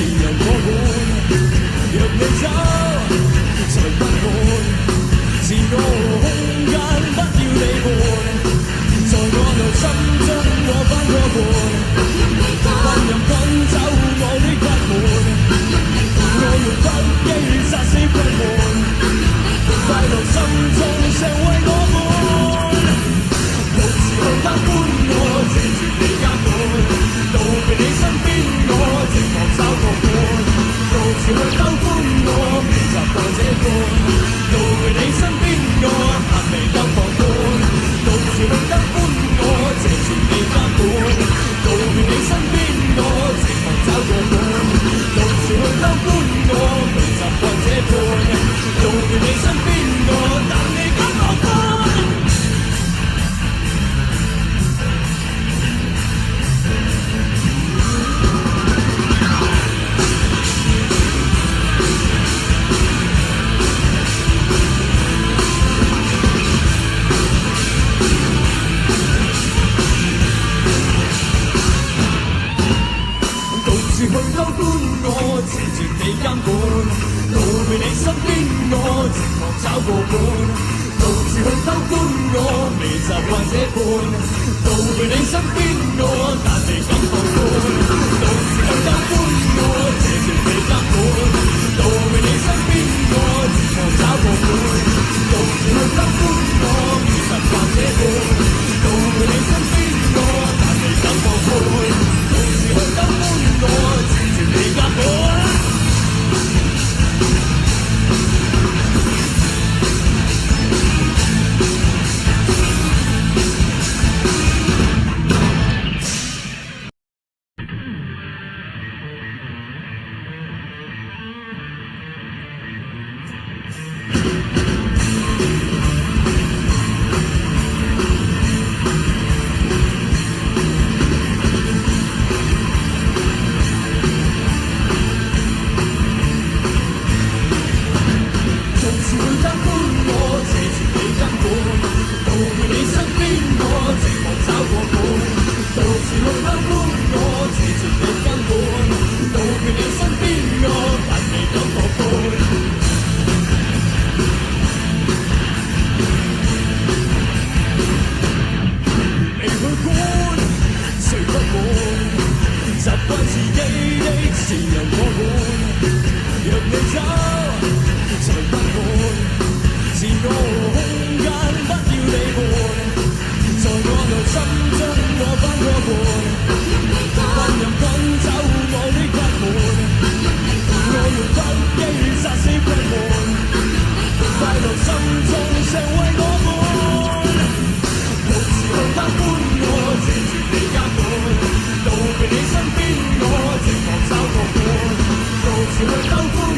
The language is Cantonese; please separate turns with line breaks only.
自由過半。若你走，才不滿，自我空間不要你伴，在我內心中我不過半，不任趕走我的不滿，我用不羈殺死不滿，快樂心中常為我滿，獨自去偷歡我，謝絕你監管，到別你身邊我寂寞找個伴，獨自去偷歡我，未習慣這般，到別你身邊我但未敢放寬，獨自去偷歡我，謝絕你監管，到別你身邊我寂寞找個伴，獨自去偷歡我，未習慣這般，到別你身邊我但未敢放寬。去偷歡我，謝絕你監管，到別你身邊我寂寞找個伴，獨自去偷歡我，未習慣這般，到別你身邊我但未敢放寬，獨自去偷歡我，謝絕你監管，到別你身邊我寂寞找個伴，獨自去偷歡我，未習慣這般，到別你身邊我但未敢放寬，獨自去偷歡我。你監管。習慣自己的自由過半，若你走，才不滿，自我空間不要你伴，在我內心中我不過半，不任趕走我的不滿，我用不羈殺死不滿，快樂心中常為我滿，獨自去偷歡我，謝絕你監管。到別你身邊，我寂寞找個伴，獨自去偷歡。